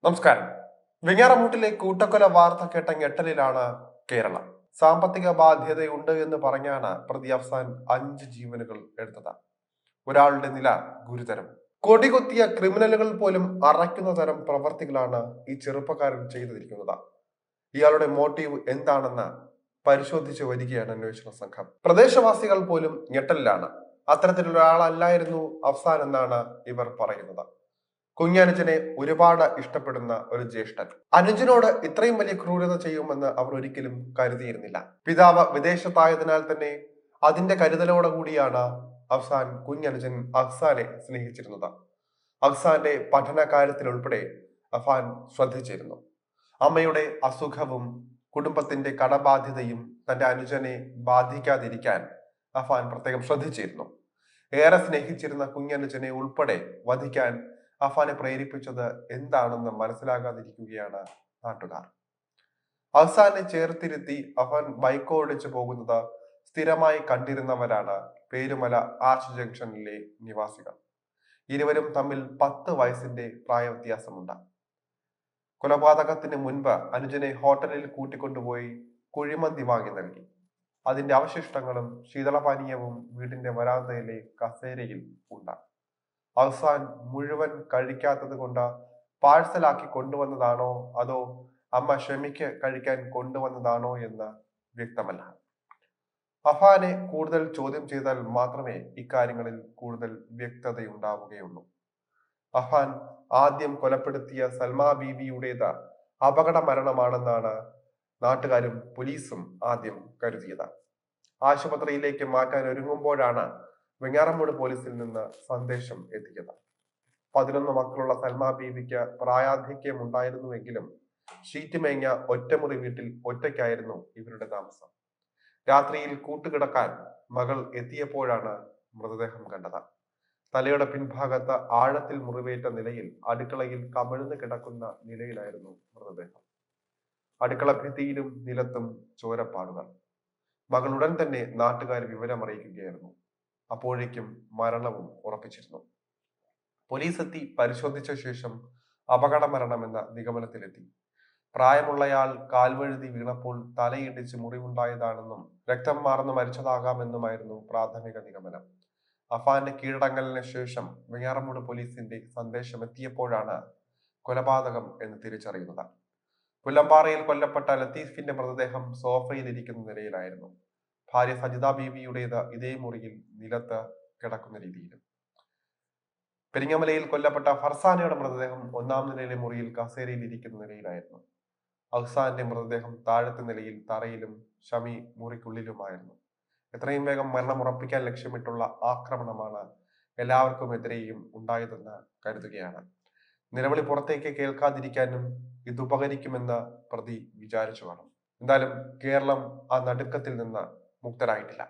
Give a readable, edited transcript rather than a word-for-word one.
നമസ്കാരം. വെഞ്ഞാറമൂട്ടിലെ കൂട്ടക്കൊല വാർത്ത കേട്ട ഞെട്ടലിലാണ് കേരളം. സാമ്പത്തിക ബാധ്യതയുണ്ട് എന്ന് പറഞ്ഞാണ് പ്രതി അഫ്സാൻ 5 ജീവനുകൾ എടുത്തത്. ഒരാളുടെ നില ഗുരുതരം. കൊടികുത്തിയ ക്രിമിനലുകൾ പോലും അറയ്ക്കുന്ന തരം പ്രവർത്തികളാണ് ഈ ചെറുപ്പക്കാരൻ ചെയ്തിരിക്കുന്നത്. ഇയാളുടെ മോട്ടീവ് എന്താണെന്ന് പരിശോധിച്ചു വരികയാണ് അന്വേഷണ സംഘം. പ്രദേശവാസികൾ പോലും ഞെട്ടലിലാണ്. അത്തരത്തിലുള്ള ഒരാളല്ലായിരുന്നു അഫ്സാൻ എന്നാണ് ഇവർ പറയുന്നത്. കുഞ്ഞനുജനെ ഒരുപാട് ഇഷ്ടപ്പെടുന്ന ഒരു ജ്യേഷ്ഠൻ അനുജനോട് ഇത്രയും വലിയ ക്രൂരത ചെയ്യുമെന്ന് അവർ ഒരിക്കലും കരുതിയിരുന്നില്ല. പിതാവ് വിദേശത്തായതിനാൽ തന്നെ അതിന്റെ കരുതലോടെ കൂടിയാണ് അഫ്സാൻ കുഞ്ഞനുജൻ അഫ്സാനെ സ്നേഹിച്ചിരുന്നത്. അഫ്സാന്റെ പഠന കാര്യത്തിൽ ഉൾപ്പെടെ അഫാൻ ശ്രദ്ധിച്ചിരുന്നു. അമ്മയുടെ അസുഖവും കുടുംബത്തിന്റെ കടബാധ്യതയും തന്റെ അനുജനെ ബാധിക്കാതിരിക്കാൻ അഫാൻ പ്രത്യേകം ശ്രദ്ധിച്ചിരുന്നു. ഏറെ സ്നേഹിച്ചിരുന്ന കുഞ്ഞനുജനെ ഉൾപ്പെടെ വധിക്കാൻ അഫാനെ പ്രേരിപ്പിച്ചത് എന്താണെന്ന് മനസ്സിലാകാതിരിക്കുകയാണ് നാട്ടുകാർ. അഫ്സാനെ ചേർത്തിരുത്തി അഫാൻ ബൈക്ക് ഓടിച്ചു പോകുന്നത് സ്ഥിരമായി കണ്ടിരുന്നവരാണ് പേരുമല ആർച്ച് ജംഗ്ഷനിലെ നിവാസികൾ. ഇരുവരും തമ്മിൽ 10 വയസ്സിന്റെ പ്രായ വ്യത്യാസമുണ്ട്. കൊലപാതകത്തിന് മുൻപ് അനുജനെ ഹോട്ടലിൽ കൂട്ടിക്കൊണ്ടുപോയി കുഴിമന്തി വാങ്ങി നൽകി. അതിന്റെ അവശിഷ്ടങ്ങളും ശീതളപാനീയവും വീടിന്റെ വരാന്തയിലെ കസേരയിൽ ഉണ്ട്. അഫ്സാൻ മുഴുവൻ കഴിക്കാത്തത് കൊണ്ട് പാഴ്സലാക്കി കൊണ്ടുവന്നതാണോ അതോ അമ്മ ഷമിക്ക് കഴിക്കാൻ കൊണ്ടുവന്നതാണോ എന്ന് വ്യക്തമല്ല. അഫാനെ കൂടുതൽ ചോദ്യം ചെയ്താൽ മാത്രമേ ഇക്കാര്യങ്ങളിൽ കൂടുതൽ വ്യക്തതയുണ്ടാവുകയുള്ളൂ. അഫാൻ ആദ്യം കൊലപ്പെടുത്തിയ സൽമാ ബീവിയുടേത് അപകട മരണമാണെന്നാണ് നാട്ടുകാരും പോലീസും ആദ്യം കരുതിയത്. ആശുപത്രിയിലേക്ക് മാറ്റാൻ ഒരുങ്ങുമ്പോഴാണ് വെഞ്ഞാറമൂട് പോലീസിൽ നിന്ന് സന്ദേശം എത്തിയത്. 11 മക്കളുള്ള സൽമാ ബീവിക്ക് പ്രായാധിക്യം ഉണ്ടായിരുന്നുവെങ്കിലും ഷീറ്റ് മേഞ്ഞ ഒറ്റമുറി വീട്ടിൽ ഒറ്റയ്ക്കായിരുന്നു ഇവരുടെ താമസം. രാത്രിയിൽ കൂട്ടുകിടക്കാൻ മകൾ എത്തിയപ്പോഴാണ് മൃതദേഹം കണ്ടത്. തലയുടെ പിൻഭാഗത്ത് ആഴത്തിൽ മുറിവേറ്റ നിലയിൽ അടുക്കളയിൽ കമിഴ്ന്ന് കിടക്കുന്ന നിലയിലായിരുന്നു മൃതദേഹം. അടുക്കള ഭിത്തിയിലും നിലത്തും ചോരപ്പാടുകൾ. മകൾ ഉടൻ തന്നെ നാട്ടുകാർ വിവരമറിയിക്കുകയായിരുന്നു. അപ്പോഴേക്കും മരണവും ഉറപ്പിച്ചിരുന്നു. പോലീസ് എത്തി പരിശോധിച്ച ശേഷം അപകട മരണമെന്ന നിഗമനത്തിലെത്തി. പ്രായമുള്ളയാൾ കാൽവഴുതി വീണപ്പോൾ തലയിടിച്ച് മുറിവുണ്ടായതാണെന്നും രക്തം മാർന്ന് മരിച്ചതാകാമെന്നുമായിരുന്നു പ്രാഥമിക നിഗമനം. അഫാന്റെ കീഴടങ്ങലിന് ശേഷം വെഞ്ഞാറമൂട് പോലീസിന്റെ സന്ദേശം എത്തിയപ്പോഴാണ് കൊലപാതകം എന്ന് തിരിച്ചറിയുന്നത്. പുല്ലമ്പാറയിൽ കൊല്ലപ്പെട്ട ലത്തീഫിന്റെ മൃതദേഹം സോഫയിൽ ഇരിക്കുന്ന നിലയിലായിരുന്നു. ഭാര്യ സജിത ബീവിയുടേത് ഇതേ മുറിയിൽ നിലത്ത് കിടക്കുന്ന രീതിയിലും. പെരിങ്ങമലയിൽ കൊല്ലപ്പെട്ട ഫർസാനയുടെ മൃതദേഹം 1-ാം നിലയിലെ മുറിയിൽ കസേരയിൽ ഇരിക്കുന്ന നിലയിലായിരുന്നു. അഫ്സാന്റെ മൃതദേഹം താഴത്തെ നിലയിൽ തറയിലും ഷമി മുറിക്കുള്ളിലുമായിരുന്നു. എത്രയും വേഗം മരണം ഉറപ്പിക്കാൻ ലക്ഷ്യമിട്ടുള്ള ആക്രമണമാണ് എല്ലാവർക്കുമെതിരെയും ഉണ്ടായതെന്ന് കരുതുകയാണ്. നിലവിളി പുറത്തേക്ക് കേൾക്കാതിരിക്കാനും ഇത് ഉപകരിക്കുമെന്ന് പ്രതി വിചാരിച്ചു കാണും. എന്തായാലും കേരളം ആ നടുക്കത്തിൽ നിന്ന് മുക്തരായിട്ടില്ല.